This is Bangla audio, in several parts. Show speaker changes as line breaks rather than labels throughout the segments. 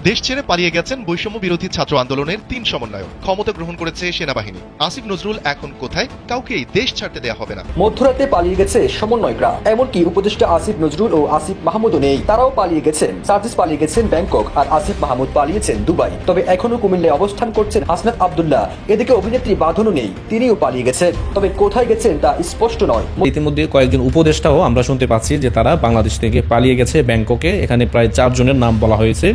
দেশ ছেড়ে পালিয়ে গেছেন বৈষম্য বিরোধী ছাত্র আন্দোলনের ৩ সমন্বয়ক। ক্ষমতা গ্রহণ করেছে সেনাবাহিনী। আসিফ নজরুল এখন কোথায়? কাউকেই দেশ ছাড়তে দেয়া হবে না।
মধ্যরাতে পালিয়ে গেছে সমন্বয়করা। এমনকি উপদেষ্টা আসিফ নজরুল ও আসিফ মাহমুদও নেই। তারাও পালিয়ে গেছেন। সার্জিস পালিয়ে গেছেন ব্যাংকক, আর আসিফ মাহমুদ পালিয়েছেন দুবাই। তবে এখনো কুমিল্লায় অবস্থান করছেন হাসনাত আব্দুল্লাহ। এদিকে অভিনেত্রী বাঁধনও নেই, তিনিও পালিয়ে গেছেন। তবে কোথায় গেছেন তা স্পষ্ট নয়।
ইতিমধ্যে কয়েকজন উপদেষ্টাও আমরা শুনতে পাচ্ছি যে তারা বাংলাদেশ থেকে পালিয়ে গেছে ব্যাংককে। এখানে প্রায় 4 জনের নাম বলা হয়েছে।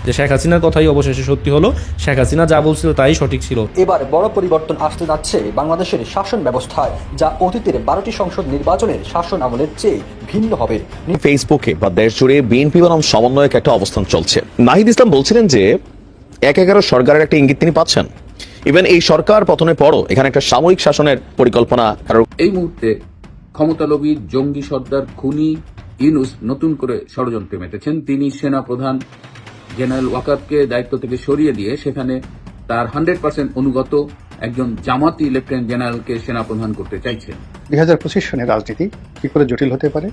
যে শেখ হাসিনার কথাই অবশেষে সত্যি হলো। শেখ হাসিনা যা বলছিল তাই সঠিক ছিল।
এবার বড় পরিবর্তন আসতে যাচ্ছে বাংলাদেশের শাসন ব্যবস্থায়, যা অতীতের 12টি সংসদ নির্বাচনের শাসন আমলের চেয়ে ভিন্ন হবে।
ফেসবুকে বা দেশ জুড়ে বিএনপি বনাম সমন্বয়ক একটা অবস্থান চলছে। নাহিদ ইসলাম বলছিলেন যে 1/11 সরকারের একটা ইঙ্গিত তিনি পাচ্ছেন। ইভেন এই সরকার পতনের পরও এখানে একটা সামরিক শাসনের পরিকল্পনা।
এই মুহূর্তে ক্ষমতালোভী জঙ্গি সর্দার খুনি ইউনূস নতুন করে ষড়যন্ত্রে মেতেছেন। তিনি সেনা প্রধান জেনারেল ওয়াকারকে দায়িত্ব থেকে সরিয়ে দিয়ে সেখানে তার 100% অনুগত একজন জামাতি লেফটেন্যান্ট জেনারেলকে সেনা প্রধান করতে চাইছেন।
2025 সনের রাজনীতি কি করে জটিল হতে পারে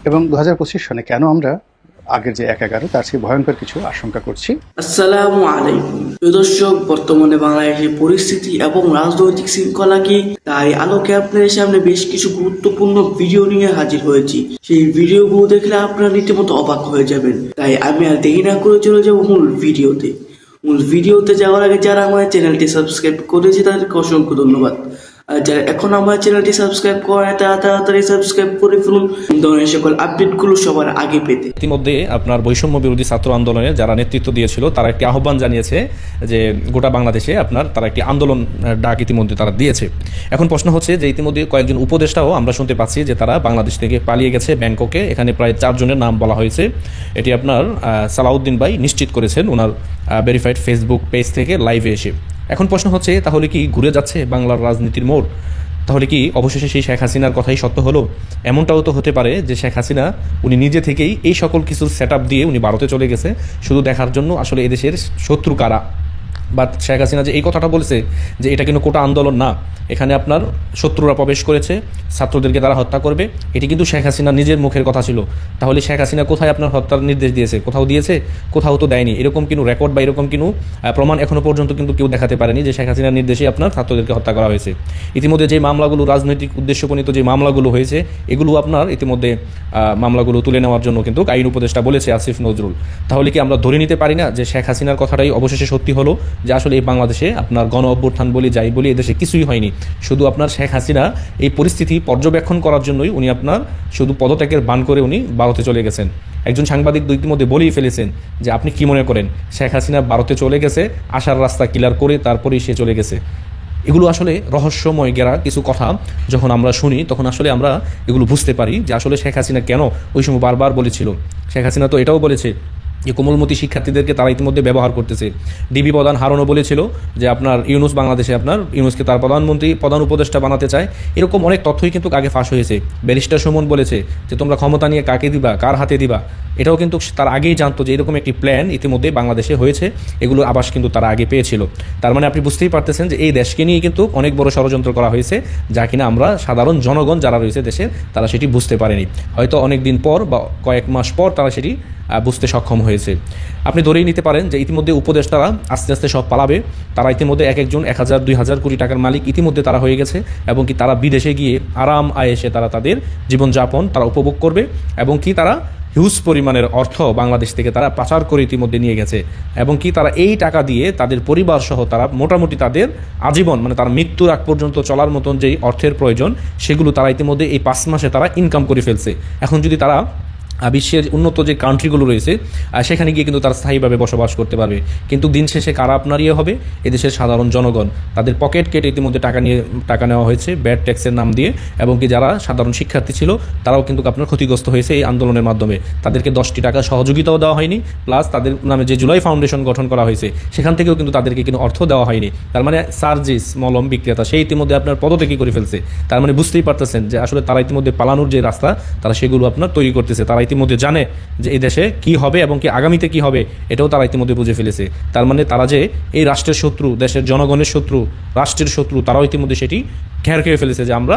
এবং 2025 সনে কেন আমরা আগের যে 1/11 তার চেয়ে ভয়ঙ্কর কিছু আশঙ্কা করছি।
আসসালামু আলাইকুম প্রিয় দর্শক, বর্তমানে বাংলাদেশের পরিস্থিতি এবং রাজনৈতিক শৃঙ্খলা কি, তাই আলোকে আপনাদের সামনে বেশ কিছু গুরুত্বপূর্ণ ভিডিও নিয়ে হাজির হয়েছি। সেই ভিডিওগুলো দেখলে আপনারা রীতিমতো অবাক হয়ে যাবেন। তাই আমি আর দেরি না করে চলে যাব মূল ভিডিওতে যাওয়ার আগে যারা আমার চ্যানেলটি সাবস্ক্রাইব করেছে তাদেরকে অসংখ্য ধন্যবাদ। আর যারা এখন আমার চ্যানেলটি সাবস্ক্রাইব করে তারা তাড়াতাড়ি সাবস্ক্রাইব করে ফেলুন ধরনের সকল আপডেটগুলো সবার আগে পেতে।
ইতিমধ্যে আপনার বৈষম্য বিরোধী ছাত্র আন্দোলনে যারা নেতৃত্ব দিয়েছিল তারা একটি আহ্বান জানিয়েছে যে গোটা বাংলাদেশে আপনার তারা একটি আন্দোলন ডাক ইতিমধ্যে তারা দিয়েছে। এখন প্রশ্ন হচ্ছে যে ইতিমধ্যে কয়েকজন উপদেষ্টাও আমরা শুনতে পাচ্ছি যে তারা বাংলাদেশ থেকে পালিয়ে গেছে ব্যাংককে। এখানে প্রায় 4 জনের নাম বলা হয়েছে। এটি আপনার সালাউদ্দিন ভাই নিশ্চিত করেছেন ওনার ভেরিফাইড ফেসবুক পেজ থেকে লাইভে এসে। এখন প্রশ্ন হচ্ছে তাহলে কি ঘুরে যাচ্ছে বাংলার রাজনীতির মোড়? তাহলে কি অবশেষে সেই শেখ হাসিনার কথাই সত্য হলো? এমনটাও তো হতে পারে যে শেখ হাসিনা উনি নিজে থেকেই এই সকল কিছু সেট আপ দিয়ে উনি ভারতে চলে গেছে শুধু দেখার জন্য আসলে এদেশের শত্রু কারা। বাট শেখ হাসিনা যে এই কথাটা বলেছে যে এটা কিন্তু কোটা আন্দোলন না, এখানে আপনার শত্রুরা প্রবেশ করেছে, ছাত্রদেরকে তারা হত্যা করবে, এটি কিন্তু শেখ হাসিনা নিজের মুখের কথা ছিল। তাহলে শেখ হাসিনা কোথায় আপনার হত্যার নির্দেশ দিয়েছে? কোথাও দিয়েছে? কোথাও তো দেয়নি। এরকম কিন্তু রেকর্ড বা এরকম কিন্তু প্রমাণ এখনো পর্যন্ত কিন্তু কেউ দেখাতে পারেনি যে শেখ হাসিনার নির্দেশে আপনার ছাত্রদেরকে হত্যা করা হয়েছে। ইতিমধ্যে যে মামলাগুলো রাজনৈতিক উদ্দেশ্যপ্রণীত যে মামলাগুলো হয়েছে এগুলো আপনার ইতিমধ্যে মামলাগুলো তুলে নেওয়ার জন্য কিন্তু আইন উপদেষ্টা বলেছে আসিফ নজরুল। তাহলে কি আমরা ধরে নিতে পারি না যে শেখ হাসিনার কথাটাই অবশেষে সত্যি হলো, যে আসলে এই বাংলাদেশে আপনার গণ অভ্যুত্থান বলি যাই বলি এদেশে কিছুই হয়নি, শুধু আপনার শেখ হাসিনা এই পরিস্থিতি পর্যবেক্ষণ করার জন্যই উনি আপনার শুধু পদত্যাগের বান করে উনি ভারতে চলে গেছেন। একজন সাংবাদিক ইতিমধ্যে বলেই ফেলেছেন যে আপনি কি মনে করেন শেখ হাসিনা ভারতে চলে গেছে, আসার রাস্তা ক্লিয়ার করে তারপরেই সে চলে গেছে? এগুলো আসলে রহস্যময় ঘেরা কিছু কথা যখন আমরা শুনি তখন আসলে আমরা এগুলো বুঝতে পারি যে আসলে শেখ হাসিনা কেন ওই সময় বারবার বলেছিল। শেখ হাসিনা তো এটাও বলেছে যে কোমলমতি শিক্ষার্থীদেরকে তারা ইতিমধ্যে ব্যবহার করতেছে। ডিবি প্রধান হারুনও বলেছিল যে আপনার ইউনূস বাংলাদেশে আপনার ইউনূসকে তার প্রধান উপদেষ্টা বানাতে চায়। এরকম অনেক তথ্যই কিন্তু আগে ফাঁস হয়েছে। ব্যারিস্টার সুমন বলেছে যে তোমরা ক্ষমতা নিয়ে কাকে দিবা, কার হাতে দিবা, এটাও কিন্তু তার আগেই জানতো যে এরকম একটি প্ল্যান ইতিমধ্যে বাংলাদেশে হয়েছে। এগুলো আবাস কিন্তু তারা আগে পেয়েছিল। তার মানে আপনি বুঝতেই পারতেছেন যে এই দেশকে নিয়ে কিন্তু অনেক বড় ষড়যন্ত্র করা হয়েছে, যা কিনা আমরা সাধারণ জনগণ যারা রয়েছে দেশের তারা সেটি বুঝতে পারেনি। হয়তো অনেক দিন পর বা কয়েক মাস পর তারা সেটি বুঝতে সক্ষম হয়েছে। আপনি ধরেই নিতে পারেন যে ইতিমধ্যে উপদেষ্টারা আস্তে আস্তে সব পালাবে। তারা ইতিমধ্যে এক একজন 1000-2000 কোটি টাকার মালিক ইতিমধ্যে তারা হয়ে গেছে এবং কি তারা বিদেশে গিয়ে আরাম আয়েসে তারা তাদের জীবনযাপন তারা উপভোগ করবে এবং কি তারা হিউজ পরিমাণের অর্থ বাংলাদেশ থেকে তারা পাচার করে ইতিমধ্যে নিয়ে গেছে এবং কি তারা এই টাকা দিয়ে তাদের পরিবার সহ তারা মোটামুটি তাদের আজীবন মানে তার মৃত্যুর আগ পর্যন্ত চলার মতন যেই অর্থের প্রয়োজন সেগুলো তারা ইতিমধ্যে এই 5 মাসে তারা ইনকাম করে ফেলছে। এখন যদি তারা বিশ্বের উন্নত যে কান্ট্রিগুলো রয়েছে সেখানে গিয়ে কিন্তু তারা স্থায়ীভাবে বসবাস করতে পারবে, কিন্তু দিন শেষে কারা আপনার হবে? এদেশের সাধারণ জনগণ। তাদের পকেট কেটে ইতিমধ্যে টাকা নেওয়া হয়েছে ব্যাড ট্যাক্সের নাম দিয়ে এবং কি যারা সাধারণ শিক্ষার্থী ছিল তারাও কিন্তু আপনার ক্ষতিগ্রস্ত হয়েছে এই আন্দোলনের মাধ্যমে। তাদেরকে 10টি টাকা সহযোগিতাও দেওয়া হয়নি, প্লাস তাদের নামে যে জুলাই ফাউন্ডেশন গঠন করা হয়েছে সেখান থেকেও কিন্তু তাদেরকে কিন্তু অর্থ দেওয়া হয়নি। তার মানে সার্জিস মলম বিক্রেতা সেই ইতিমধ্যে আপনার পদত্যাগী করে ফেলছে। তার মানে বুঝতেই পারতেছেন যে আসলে তারা ইতিমধ্যে পালানোর যে রাস্তা তারা সেগুলো আপনার তৈরি করতেছে। তারা ইতিমধ্যে জানে যে এই দেশে কি হবে এবং কি আগামীতে কি হবে এটাও তারা ইতিমধ্যে বুঝে ফেলেছে। তার মানে তারা যে এই রাষ্ট্রের শত্রু, দেশের জনগণের শত্রু, রাষ্ট্রের শত্রু, তারাও ইতিমধ্যে সেটি খেয়াল খেয়ে ফেলেছে যে আমরা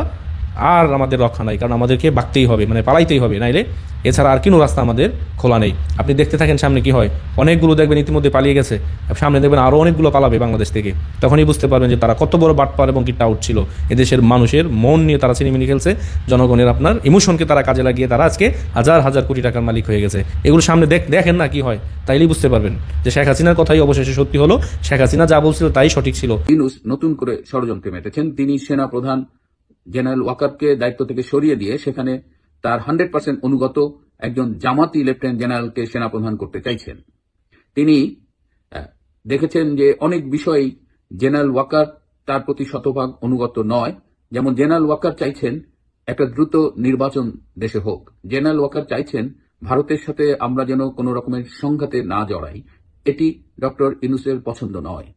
আর আমাদের রক্ষা নাই, কারণ আমাদেরকে বাঁকতেই হবে, মানে পালাইতেই হবে, নাইলে এছাড়া আর কোনো রাস্তা আমাদের খোলা নেই। আপনি দেখতে থাকেন সামনে কি হয়, অনেকগুলো দেখবেন ইতিমধ্যে পালিয়ে গেছে, সামনে দেখবেন আরও অনেকগুলো পালাবে বাংলাদেশ থেকে। তখনই বুঝতে পারবেন যে তারা কত বড় বাটপার এবং কি টাউট ছিল। এদেশের মানুষের মন নিয়ে তারা ছিনিমিনি খেলছে, জনগণের আপনার ইমোশনকে তারা কাজে লাগিয়ে তারা আজকে হাজার হাজার কোটি টাকার মালিক হয়ে গেছে। এগুলো সামনে দেখেন না কি হয়, তাইলেই বুঝতে পারবেন যে শেখ হাসিনার কথাই অবশেষে সত্যি হলো, শেখ হাসিনা যা বলছিল তাই সঠিক ছিল।
ইউনূস নতুন করে ষড়যন্ত্রে মেতেছেন। তিনি সেনা প্রধান জেনারেল ওয়াকারকে দায়িত্ব থেকে সরিয়ে দিয়ে সেখানে তার 100% অনুগত একজন জামাতি লেফটেন্যান্ট জেনারেলকে সেনাপ্রধান করতে চাইছেন। তিনি দেখেছেন যে অনেক বিষয়েই জেনারেল ওয়াকার তার প্রতি শতভাগ অনুগত নয়। যেমন জেনারেল ওয়াকার চাইছেন একটা দ্রুত নির্বাচন দেশে হোক। জেনারেল ওয়াকার চাইছেন ভারতের সাথে আমরা যেন কোনো রকমের সংঘাতে না জড়াই। এটি ডক্টর ইউনূসের পছন্দ নয়।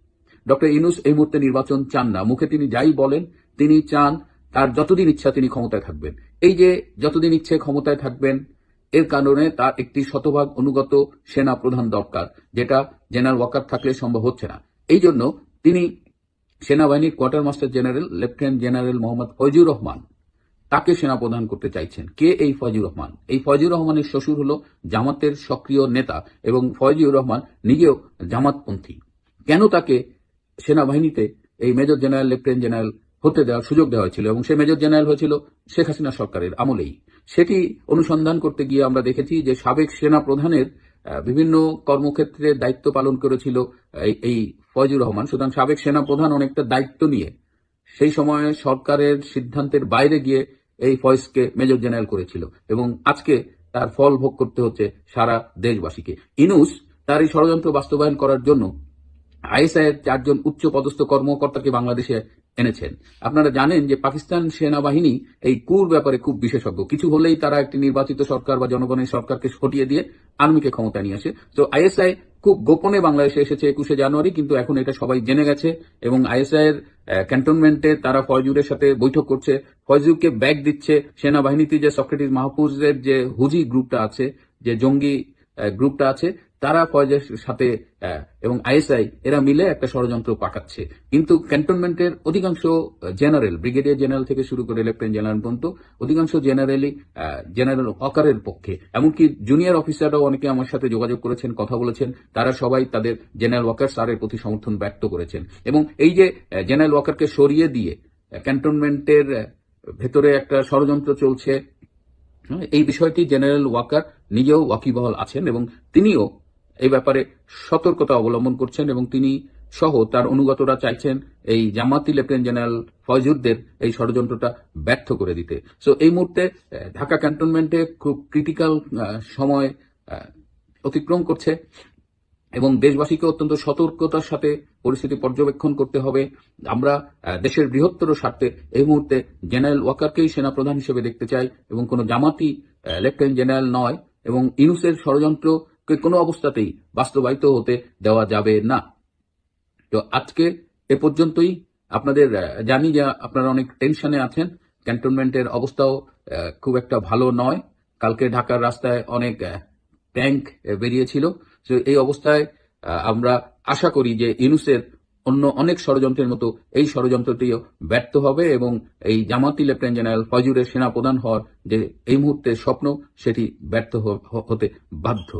ডক্টর ইউনূস এই মুহূর্তে নির্বাচন চান না। মুখে তিনি যাই বলেন, তিনি চান তার যতদিন ইচ্ছা তিনি ক্ষমতায় থাকবেন। এই যে যতদিন ইচ্ছে ক্ষমতায় থাকবেন, এর কারণে তার একটি শতভাগ অনুগত সেনা প্রধান দরকার, যেটা জেনারেল ওয়াকার থাকলে সম্ভব হচ্ছে না। এই জন্য তিনি সেনাবাহিনীর quarter master general lieutenant general Mohammad Faizur Rahman তাকে সেনাপ্রধান করতে চাইছেন। কে এই ফয়জুর রহমান? এই ফয়জুর রহমানের শ্বশুর হলো জামাতের সক্রিয় নেতা এবং ফয়জুর রহমান নিজেও জামাতপন্থী। কেন তাকে সেনাবাহিনীতে এই মেজর জেনারেল লেফটেন্যান্ট জেনারেল হতে দেওয়ার সুযোগ দেওয়া হয়েছিল এবং সে মেজর জেনারেল হয়েছিল শেখ হাসিনা সরকারের আমলেই। সেটি অনুসন্ধান করতে গিয়ে আমরা দেখেছি যে সাবেক সেনা প্রধানের বিভিন্ন কর্মক্ষেত্রে দায়িত্ব পালন করেছিল এই ফয়জুর রহমান। সুতরাং সাবেক সেনা প্রধান অনেকটা দায়িত্ব নিয়ে সেই সময়ে সরকারের সিদ্ধান্তের বাইরে গিয়ে এই ফয়েজকে মেজর জেনারেল করেছিল এবং আজকে তার ফল ভোগ করতে হচ্ছে সারা দেশবাসীকে। ইউনূস তার এই ষড়যন্ত্র বাস্তবায়ন করার জন্য আইএসআই এর 4 জন উচ্চ পদস্থ কর্মকর্তাকে বাংলাদেশে এনেছেন। আপনারা জানেন যে পাকিস্তান সেনাবাহিনী এই কুর ব্যাপারে খুব বিশেষজ্ঞ। কিছু হলেই তারা একটি নির্বাচিত সরকার বা জনগণের সরকারকে হটিয়ে দিয়ে আর্মিকে ক্ষমতা নিয়ে আসে। তো আইএসআই খুব গোপনে বাংলাদেশে এসেছে 21শে জানুয়ারি, কিন্তু এখন এটা সবাই জেনে গেছে এবং আইএসআই এর ক্যান্টনমেন্টে তারা ফয়জুরের সাথে বৈঠক করছে, ফয়জুরকে ব্যাগ দিচ্ছে। সেনাবাহিনীতে যে সক্রেটিস মাহফুজের যে হুজি গ্রুপটা আছে, যে জঙ্গি গ্রুপটা আছে, তারা ফয়েজের সাথে এবং আইএসআই এরা মিলে একটা ষড়যন্ত্র পাকাচ্ছে। কিন্তু ক্যান্টনমেন্টের অধিকাংশ জেনারেল, ব্রিগেডিয়ার জেনারেল থেকে শুরু করে লেফটেন্যান্ট জেনারেল পর্যন্ত অধিকাংশ জেনারেলই জেনারেল ওয়াকারের পক্ষে। এমনকি জুনিয়র অফিসাররাও অনেকে আমার সাথে যোগাযোগ করেছেন, কথা বলেছেন, তারা সবাই তাদের জেনারেল ওয়াকার স্যারের প্রতি সমর্থন ব্যক্ত করেছেন। এবং এই যে জেনারেল ওয়াকারকে সরিয়ে দিয়ে ক্যান্টনমেন্টের ভেতরে একটা ষড়যন্ত্র চলছে, এই বিষয়টি জেনারেল ওয়াকার নিজেও ওয়াকিবহাল আছেন এবং তিনিও এই ব্যাপারে সতর্কতা অবলম্বন করছেন এবং তিনি সহ তার অনুগতরা চাইছেন এই জামাতি লেফটেন্যান্ট জেনারেল ফয়জুরদের এই ষড়যন্ত্রটা ব্যর্থ করে দিতে। সো এই মুহূর্তে ঢাকা ক্যান্টনমেন্টে খুব ক্রিটিক্যাল সময় অতিক্রম করছে এবং দেশবাসীকে অত্যন্ত সতর্কতার সাথে পরিস্থিতি পর্যবেক্ষণ করতে হবে। আমরা দেশের বৃহত্তর স্বার্থে এই মুহূর্তে জেনারেল ওয়াকারকেই সেনাপ্রধান হিসেবে দেখতে চাই এবং কোনো জামাতি লেফটেন্যান্ট জেনারেল নয়, এবং ইউনূসের ষড়যন্ত্রকে কোনো অবস্থাতেই বাস্তবায়িত হতে দেওয়া যাবে না। তো আজকে এ পর্যন্তই। আপনাদের জানি যে আপনারা অনেক টেনশনে আছেন, ক্যান্টনমেন্টের অবস্থাও খুব একটা ভালো নয়। কালকে ঢাকার রাস্তায় অনেক ট্যাঙ্ক বেরিয়েছিল। তো এই অবস্থায় আমরা আশা করি যে ইউনূসের অন্য অনেক ষড়যন্ত্রের মতো এই ষড়যন্ত্রটিও ব্যর্থ হবে এবং এই জামাতি লেফটেন্যান্ট জেনারেল ফয়জুরের সেনাপ্রধান হওয়ার যে এই মুহূর্তের স্বপ্ন, সেটি ব্যর্থ হতে বাধ্য।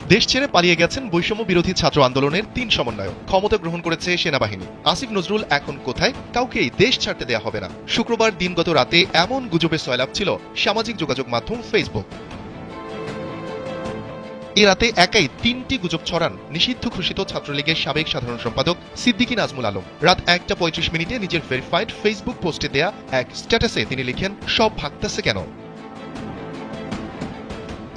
দেশ ছেড়ে পালিয়ে গেছেন বৈষম্য বিরোধী ছাত্র আন্দোলনের 3 সমন্বয়ক। ক্ষমতা গ্রহণ করেছে সেনাবাহিনী। আসিফ নজরুল এখন কোথায়? কাউকেই দেশ ছাড়তে দেয়া হবে না। শুক্রবার দিনগত রাতে এমন গুজবে সয়লাব ছিল সামাজিক যোগাযোগ মাধ্যম ফেসবুক। এ রাতে একাই 3টি গুজব ছড়ান নিষিদ্ধ ঘোষিত ছাত্রলীগের সাবেক সাধারণ সম্পাদক সিদ্দিকী নাজমুল আলম। রাত 1:35 নিজের ভেরিফাইড ফেসবুক পোস্টে দেয়া এক স্ট্যাটাসে তিনি লিখেন, সব ভাগতেছে কেন?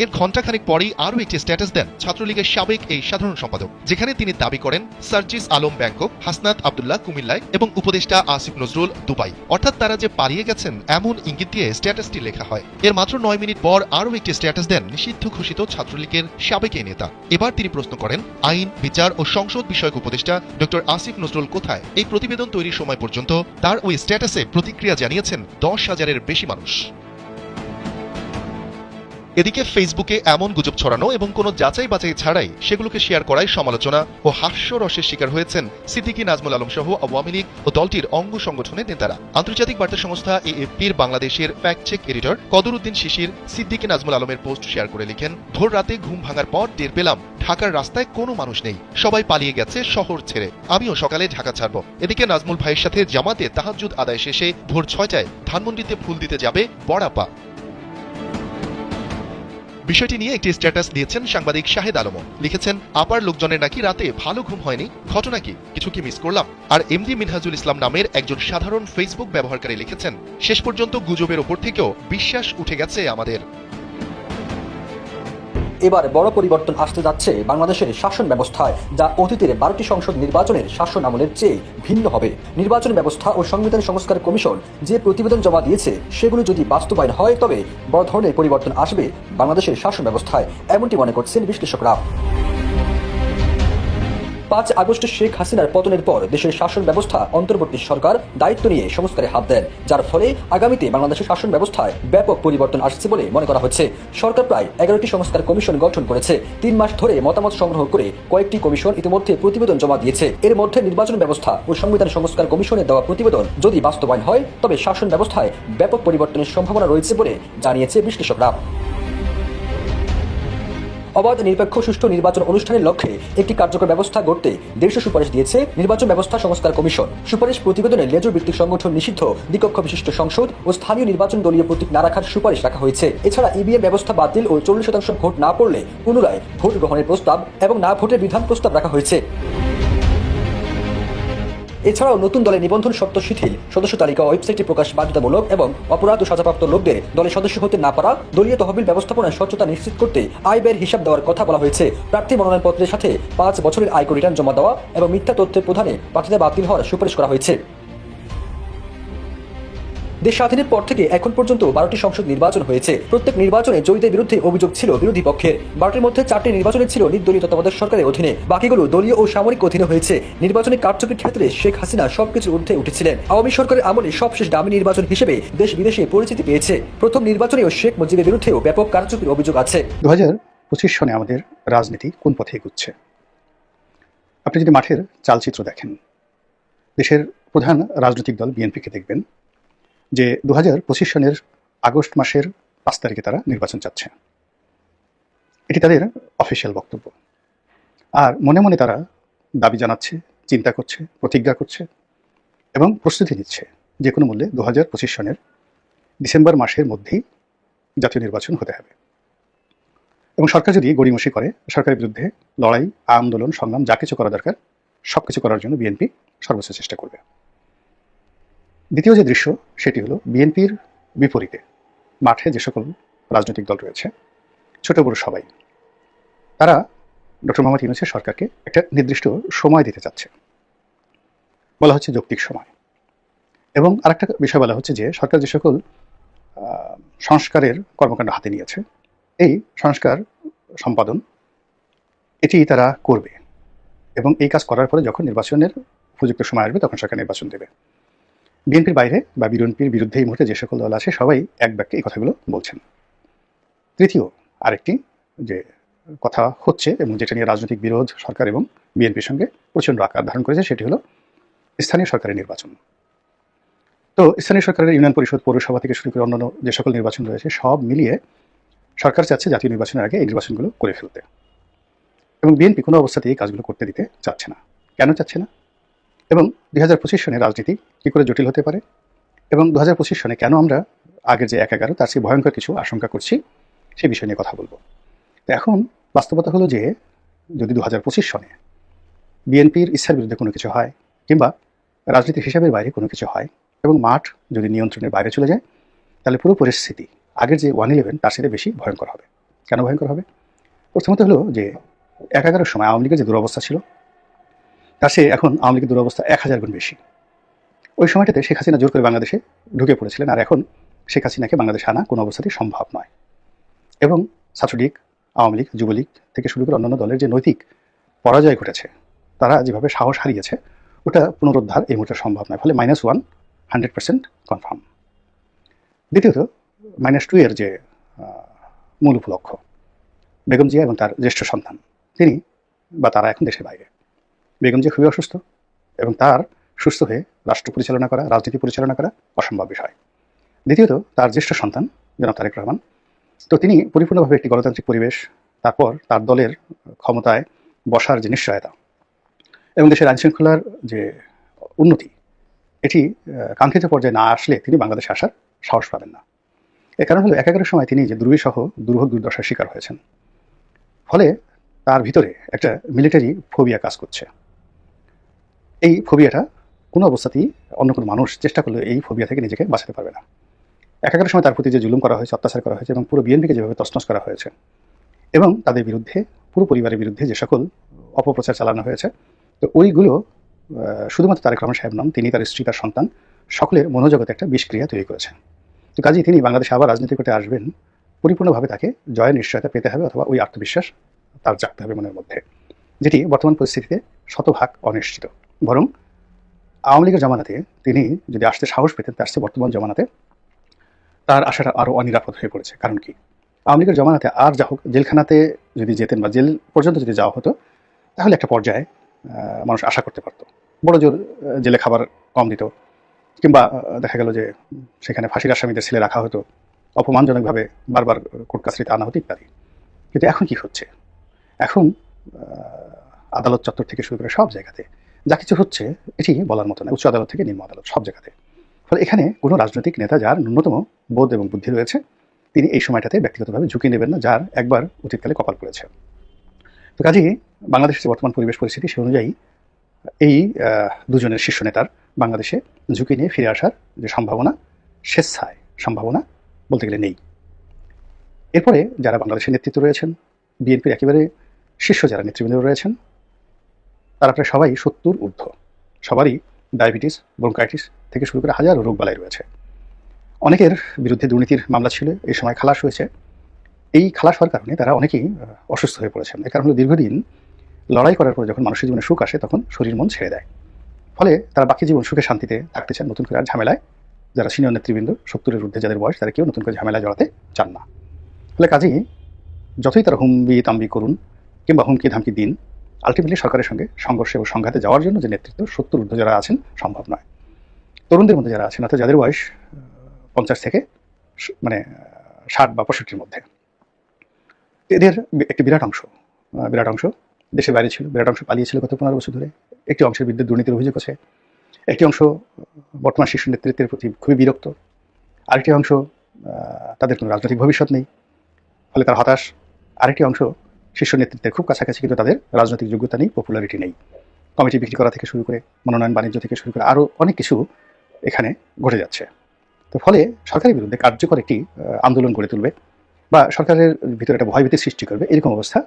এর ঘণ্টাখানিক পরেই আরও একটি স্ট্যাটাস দেন ছাত্রলীগের সাবেক এই সাধারণ সম্পাদক, যেখানে তিনি দাবি করেন সার্জিস আলম ব্যাংকক, হাসনাত আব্দুল্লাহ কুমিল্লায় এবং উপদেষ্টা আসিফ নজরুল দুবাই। অর্থাৎ তারা যে পালিয়ে গেছেন এমন ইঙ্গিত দিয়ে স্ট্যাটাসটি লেখা হয়। এর মাত্র 9 মিনিট পর আরও একটি স্ট্যাটাস দেন নিষিদ্ধ ঘোষিত ছাত্রলীগের সাবেক এই নেতা। এবার তিনি প্রশ্ন করেন, আইন, বিচার ও সংসদ বিষয়ক উপদেষ্টা ডক্টর আসিফ নজরুল কোথায়? এই প্রতিবেদন তৈরির সময় পর্যন্ত তার ওই স্ট্যাটাসে প্রতিক্রিয়া জানিয়েছেন 10,000-এর বেশি মানুষ। এদিকে ফেসবুকে এমন গুজব ছড়ানো এবং কোনো যাচাই বাছাই ছাড়াই সেগুলোকে শেয়ার করায় সমালোচনা ও হাস্যরসের শিকার হয়েছেন সিদ্দিকী নাজমুল আলম সহ আওয়ামী লীগ ও দলটির অঙ্গ সংগঠনের নেতারা। আন্তর্জাতিক বার্তা সংস্থা এএফপির বাংলাদেশের ফ্যাক্ট চেক এডিটর কদরউদ্দিন শিশির সিদ্দিকী নাজমুল আলমের পোস্ট শেয়ার করে লিখেন, ভোর রাতে ঘুম ভাঙার পর টের পেলাম ঢাকার রাস্তায় কোনো মানুষ নেই, সবাই পালিয়ে গেছে শহর ছেড়ে। আমিও সকালে ঢাকা ছাড়ব। এদিকে নাজমুল ভাইয়ের সাথে জামাতে তাহাজ্জুদ আদায় শেষে ভোর 6টায় ধানমন্ডিতে ফুল দিতে যাবে বড়াপা। বিষয়টি নিয়ে একটি স্ট্যাটাস দিয়েছেন সাংবাদিক শাহেদ আলমও। লিখেছেন, আপার লোকজনের নাকি রাতে ভালো ঘুম হয়নি, ঘটনা কি, কিছু কি মিস করলাম? আর এমডি মিনহাজুল ইসলাম নামের একজন সাধারণ ফেসবুক ব্যবহারকারী লিখেছেন, শেষ পর্যন্ত গুজবের ওপর থেকেও বিশ্বাস উঠে গেছে আমাদের।
এবার বড় পরিবর্তন আসতে যাচ্ছে বাংলাদেশের শাসন ব্যবস্থায়, যা অতীতের 12টি সংসদ নির্বাচনের শাসন আমলের চেয়ে ভিন্ন হবে। নির্বাচন ব্যবস্থা ও সংবিধান সংস্কার কমিশন যে প্রতিবেদন জমা দিয়েছে সেগুলো যদি বাস্তবায়ন হয় তবে বড় ধরনের পরিবর্তন আসবে বাংলাদেশের শাসন ব্যবস্থায়, এমনটি মনে করছেন বিশ্লেষকরা। 5 আগস্ট শেখ হাসিনার পতনের পর দেশের শাসন ব্যবস্থা অন্তর্বর্তী সরকার দায়িত্ব নিয়ে সংস্কারে হাত দেন, যার ফলে আগামীতে বাংলাদেশের শাসন ব্যবস্থায় ব্যাপক পরিবর্তন আসছে বলে মনে করা হচ্ছে। সরকার প্রায় 11টি সংস্কার কমিশন গঠন করেছে। 3 মাস ধরে মতামত সংগ্রহ করে কয়েকটি কমিশন ইতিমধ্যে প্রতিবেদন জমা দিয়েছে। এর মধ্যে নির্বাচন ব্যবস্থা ও সংবিধান সংস্কার কমিশনের দেওয়া প্রতিবেদন যদি বাস্তবায়ন হয় তবে শাসন ব্যবস্থায় ব্যাপক পরিবর্তনের সম্ভাবনা রয়েছে বলে জানিয়েছে বিশ্লেষকরা। অবাধ, নিরপেক্ষ, সুষ্ঠু নির্বাচন অনুষ্ঠানের লক্ষ্যে একটি কার্যকর ব্যবস্থা গড়তে দেশীয় সুপারিশ দিয়েছে নির্বাচন ব্যবস্থা সংস্কার কমিশন। সুপারিশ প্রতিবেদনে লেজর ভিত্তিক সংগঠন নিষিদ্ধ, দ্বিকক্ষ বিশিষ্ট সংসদ ও স্থানীয় নির্বাচন দলীয় প্রতীক না রাখার সুপারিশ রাখা হয়েছে। এছাড়া ইভিএম ব্যবস্থা বাতিল ও 40% ভোট না পড়লে পুনরায় ভোট গ্রহণের প্রস্তাব এবং না ভোটের বিধান প্রস্তাব রাখা হয়েছে। এছাড়াও নতুন দলে নিবন্ধন শর্ত শিথিল, সদস্য তালিকা ওয়েবসাইটে প্রকাশ বাধ্যতামূলক এবং অপরাধ ও সাজাপ্রাপ্ত লোকদের দলে সদস্য হতে না পারা, দলীয় তহবিল ব্যবস্থাপনায় স্বচ্ছতা নিশ্চিত করতে আয় ব্যয়ের হিসাব দেওয়ার কথা বলা হয়েছে। প্রার্থী মনোনয়নপত্রের সাথে 5 বছরের আয়কর রিটার্ন জমা দেওয়া এবং মিথ্যা তথ্যের প্রধানে প্রার্থীদের বাতিল হওয়ার সুপারিশ করা হয়েছে। দেশ স্বাধীনের পর থেকে এখন পর্যন্ত 12টি সংসদ নির্বাচন হয়েছে। প্রত্যেক নির্বাচনে জয়ীদের বিরুদ্ধে অভিযোগ ছিল বিরোধী পক্ষের। 12টির মধ্যে 4টি নির্বাচনে ছিল নির্দলীয় তত্ত্বাবধায়ক সরকারের অধীনে, বাকিগুলো দলীয় ও সামরিক অধীনে হয়েছে। নির্বাচনের কারচুপির ক্ষেত্রে শেখ হাসিনা সবকিছুর ঊর্ধ্বে উঠেছিলেন। আওয়ামী সরকারের আমলে সবশেষ দামি নির্বাচন হিসেবে দেশ বিদেশে পরিচিতি পেয়েছে। প্রথম নির্বাচনেও শেখ মুজিবের বিরুদ্ধেও ব্যাপক কারচুপির অভিযোগ আছে।
2025 সনে আমাদের রাজনীতি কোন পথে এগুচ্ছে? আপনি যদি মাঠের চালচিত্র দেখেন, দেশের প্রধান রাজনৈতিক দল বিএনপিকে দেখবেন যে 2025 সনের আগস্ট মাসের 5 তারিখে তারা নির্বাচন চাচ্ছে। এটি তাদের অফিসিয়াল বক্তব্য। আর মনে মনে তারা দাবি জানাচ্ছে, চিন্তা করছে, প্রতিজ্ঞা করছে এবং প্রস্তুতি নিচ্ছে যে কোনো মূল্যে 2025 সনের ডিসেম্বর মাসের মধ্যেই জাতীয় নির্বাচন হতে হবে। এবং সরকার যদি গড়িমসি করে, সরকারের বিরুদ্ধে লড়াই, আন্দোলন, সংগ্রাম যা কিছু করা দরকার সব কিছু করার জন্য বিএনপি সর্বোচ্চ চেষ্টা করবে। দ্বিতীয় যে দৃশ্য সেটি হলো বিএনপির বিপরীতে মাঠে যে সকল রাজনৈতিক দল রয়েছে, ছোট বড় সবাই, তারা ডক্টর মোহাম্মদ ইউনূসের সরকারকে একটা নির্দিষ্ট সময় দিতে চাচ্ছে, বলা হচ্ছে যৌক্তিক সময়। এবং আরেকটা বিষয় বলা হচ্ছে যে সরকার যে সকল সংস্কারের কর্মকাণ্ড হাতে নিয়েছে, এই সংস্কার সম্পাদন এটি তারা করবে এবং এই কাজ করার পরে যখন নির্বাচনের উপযুক্ত সময় আসবে তখন সরকার নির্বাচন দেবে। বিএনপির বাইরে বা বিএনপির বিরুদ্ধে এই মুহূর্তে যে সকল দল আছে সবাই এক বাক্যে এই কথাগুলো বলছেন। তৃতীয় আরেকটি যে কথা হচ্ছে এবং যেটা নিয়ে রাজনৈতিক বিরোধ সরকার এবং বিএনপির সঙ্গে প্রচণ্ড আকার ধারণ করেছে সেটি হলো স্থানীয় সরকারের নির্বাচন। তো স্থানীয় সরকারের ইউনিয়ন পরিষদ, পৌরসভা থেকে শুরু করে অন্যান্য যে সকল নির্বাচন রয়েছে সব মিলিয়ে সরকার চাচ্ছে জাতীয় নির্বাচনের আগে এই নির্বাচনগুলো করে ফেলতে। এবং বিএনপি কোনো অবস্থাতেই এই কাজগুলো করতে দিতে চাচ্ছে না। কেন চাচ্ছে না? এবং 2025 সনের রাজনীতি কী করে জটিল হতে পারে এবং 2025 সনে কেন আমরা আগের যে 1/11 তার চেয়ে ভয়ঙ্কর কিছু আশঙ্কা করছি সেই বিষয় নিয়ে কথা বলবো। তো এখন বাস্তবতা হলো যে যদি 2025 সনে বিএনপির ইচ্ছার বিরুদ্ধে কোনো কিছু হয় কিংবা রাজনীতির হিসাবের বাইরে কোনো কিছু হয় এবং মাঠ যদি নিয়ন্ত্রণের বাইরে চলে যায়, তাহলে পুরো পরিস্থিতি আগের যে 1/11 তার সাথে বেশি ভয়ঙ্কর হবে। কেন ভয়ঙ্কর হবে? প্রথমত হলো যে 1/11 সময় আওয়ামী লীগের যে দুরবস্থা ছিল তার সে এখন আওয়ামী লীগের দুরবস্থা 1000 গুণ বেশি। ওই সময়টাতে শেখ হাসিনা জোর করে বাংলাদেশে ঢুকে পড়েছিলেন, আর এখন শেখ হাসিনাকে বাংলাদেশে আনা কোনো অবস্থাতেই সম্ভব নয়। এবং ছাত্রলীগ, আওয়ামী লীগ, যুবলীগ থেকে শুরু করে অন্যান্য দলের যে নৈতিক পরাজয় ঘটেছে, তারা যেভাবে সাহস হারিয়েছে, ওটা পুনরুদ্ধার এই মুহূর্তে সম্ভব নয়। ফলে -1 100% কনফার্ম। দ্বিতীয়ত -2 এর যে মূল উপলক্ষ্য। বেগম জিয়া এবং তার জ্যেষ্ঠ সন্তান তিনি বা তারা এখন দেশের বাইরে। বেগম জিয়া খুবই অসুস্থ এবং তার সুস্থ হয়ে রাষ্ট্র পরিচালনা করা, রাজনীতি পরিচালনা করা অসম্ভব বিষয়। দ্বিতীয়ত তার জ্যেষ্ঠ সন্তান জনাব তারেক রহমান, তো তিনি পরিপূর্ণভাবে একটি গণতান্ত্রিক পরিবেশ, তারপর তার দলের ক্ষমতায় বসার যে নিশ্চয়তা এবং দেশের আইনশৃঙ্খলার যে উন্নতি, এটি কাঙ্ক্ষিত পর্যায়ে না আসলে তিনি বাংলাদেশে আসার সাহস পাবেন না। এর কারণ হলো একাগারের সময় তিনি যে দুর্বিসহ দুর্ভোগ দুর্দশার শিকার হয়েছেন, ফলে তার ভিতরে একটা মিলিটারি ফোবিয়া কাজ করছে। এই ফোবিয়াটা কোনো অবস্থাতেই অন্য কোনো মানুষ চেষ্টা করলে এই ফোবিয়া থেকে নিজেকে বাঁচাতে পারবে না। একাগারের সময় তার প্রতি যে জুলুম করা হয়েছে, অত্যাচার করা হয়েছে এবং পুরো বিএনপিকে যেভাবে তছনছ করা হয়েছে এবং তাদের বিরুদ্ধে, পুরো পরিবারের বিরুদ্ধে যে সকল অপপ্রচার চালানো হয়েছে, তো ওইগুলো শুধুমাত্র তারেক রহমান সাহেব নন, তিনি, তার স্ত্রী, তার সন্তান সকলের মনোজগতে একটা বিষক্রিয়া তৈরি করেছেন। তো কাজেই তিনি বাংলাদেশে আবার রাজনীতি করতে আসবেন, পরিপূর্ণভাবে তাকে জয়ের নিশ্চয়তা পেতে হবে অথবা ওই আত্মবিশ্বাস তার জাগতে হবে মনের মধ্যে, যেটি বর্তমান পরিস্থিতিতে শতভাগ অনিশ্চিত। বরং আওয়ামী লীগের জামানাতে তিনি যদি আসতে সাহস পেতেন, তার চেয়ে বর্তমান জামানাতে তার আশাটা আরও অনিরাপদ হয়ে পড়েছে। কারণ কি, আওয়ামী লীগের জামানাতে আর যা হোক জেলখানাতে যদি যেতেন বা জেল পর্যন্ত যদি যাওয়া হতো, তাহলে একটা পর্যায়ে মানুষ আশা করতে পারতো বড় জোর জেলে খাবার কম দিত, কিংবা দেখা গেল যে সেখানে ফাঁসির আসামিদের ছেলে রাখা হতো, অপমানজনকভাবে বারবার কোর্ট কাছারিতে আনা হতো ইত্যাদি। কিন্তু এখন কি হচ্ছে, এখন আদালত চত্বর থেকে শুরু করে সব জায়গাতে যা কিছু হচ্ছে এটি বলার মতো না, উচ্চ আদালত থেকে নিম্ন আদালত সব জায়গাতে। ফলে এখানে কোনো রাজনৈতিক নেতা যার ন্যূনতম বোধ এবং বুদ্ধি রয়েছে, তিনি এই সময়টাতে ব্যক্তিগতভাবে ঝুঁকি নেবেন না, যার একবার অতীতকালে কপাল পড়েছে। তো কাজেই বাংলাদেশের যে বর্তমান পরিবেশ পরিস্থিতি, সে অনুযায়ী এই দুজনের শীর্ষ নেতার বাংলাদেশে ঝুঁকি নিয়ে ফিরে আসার যে সম্ভাবনা, স্বেচ্ছায় সম্ভাবনা বলতে গেলে নেই। এরপরে যারা বাংলাদেশের নেতৃত্ব রয়েছেন, বিএনপির একেবারে শীর্ষ যারা নেতৃবৃন্দ রয়েছেন, তারা প্রায় সবাই 70 ঊর্ধ্ব, সবারই ডায়াবেটিস, ব্রঙ্কাইটিস থেকে শুরু করে হাজারো রোগবালাই রয়েছে। অনেকের বিরুদ্ধে দুর্নীতির মামলা ছিল, এই সময় খালাস হয়েছে। এই খালাস হওয়ার কারণে তারা অনেকেই অসুস্থ হয়ে পড়েছেন। এর কারণ হলো দীর্ঘদিন লড়াই করার পর যখন মানুষের জীবনে সুখ আসে, তখন শরীর মন ছেড়ে দেয়। ফলে তারা বাকি জীবন সুখে শান্তিতে থাকতে চান, নতুন করে আর ঝামেলায়, যারা সিনিয়র নেতৃবৃন্দ 70-এর ঊর্ধ্বে যাদের বয়স, তারা কেউ নতুন করে ঝামেলায় জড়াতে চান না। ফলে কাজেই যতই তারা হুমবি তাম্বি করুন কিংবা হুমকি ধামকি দিন, আলটিমেটলি সরকারের সঙ্গে সংঘর্ষে ও সংঘাতে যাওয়ার জন্য যে নেতৃত্ব 70 ঊর্ধ্ব যারা আছেন সম্ভব নয়। তরুণদের মধ্যে যারা আছেন, অর্থাৎ যাদের বয়স 50 থেকে 60 বা 65-র মধ্যে, এদের একটি বিরাট অংশ দেশের বাইরে ছিল, বিরাট অংশ পালিয়েছিল গত 15 বছর ধরে। একটি অংশের বিরুদ্ধে দুর্নীতির অভিযোগ আছে, একটি অংশ বর্তমান শীর্ষ নেতৃত্বের প্রতি খুবই বিরক্ত, আরেকটি অংশ তাদের কোনো রাজনৈতিক ভবিষ্যৎ নেই, ফলে তার হতাশ। আরেকটি অংশ শীর্ষ নেতৃত্বের খুব কাছাকাছি, কিন্তু তাদের রাজনৈতিক যোগ্যতা নেই, পপুলারিটি নেই। কমিটি বিক্রি করা থেকে শুরু করে মনোনয়ন বাণিজ্য থেকে শুরু করে আরও অনেক কিছু এখানে ঘটে যাচ্ছে। তো ফলে সরকারের বিরুদ্ধে কার্যকর একটি আন্দোলন গড়ে তুলবে বা সরকারের ভিতরে একটা ভয়ভীতি সৃষ্টি করবে, এরকম অবস্থা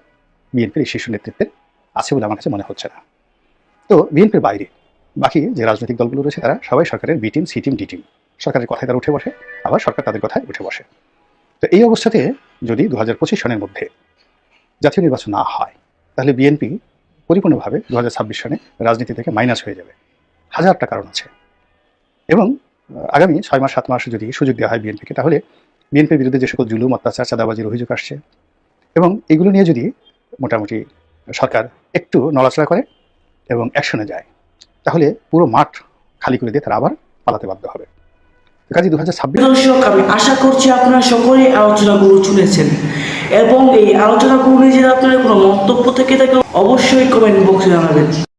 বিএনপির এই শীর্ষ নেতৃত্বের আছে বলে আমার কাছে মনে হচ্ছে না। তো বিএনপির বাইরে বাকি যে রাজনৈতিক দলগুলো রয়েছে, তারা সবাই সরকারের B team, C team, D team. সরকারের কথায় তারা উঠে বসে, আবার সরকার তাদের কথায় উঠে বসে। তো এই অবস্থাতে যদি 2025 সনের মধ্যে জাতীয় নির্বাচন না হয়, তাহলে বিএনপি পরিপূর্ণভাবে 2026 সনে রাজনীতি থেকে মাইনাস হয়ে যাবে। হাজারটা কারণ আছে। এবং আগামী 6 মাস 7 মাস যদি সুযোগ দেওয়া হয় বিএনপিকে, তাহলে বিএনপির বিরুদ্ধে যে সকল জুলুম, অত্যাচার, চাঁদাবাজির অভিযোগ আসছে, এবং এগুলো নিয়ে যদি মোটামুটি সরকার একটু নড়াচড়া করে এবং অ্যাকশনে যায়, তাহলে পুরো মাঠ খালি করে দিয়ে তারা আবার পালাতে বাধ্য হবে। কাজে 2026
দর্শক, আমি আশা করছি আপনারা সকলেই আলোচনাগুলো শুনেছেন এবং এই আলোচনাগুলো নিয়ে যদি আপনাদের কোনো মন্তব্য থেকে থাকে, অবশ্যই কমেন্ট বক্সে জানাবেন।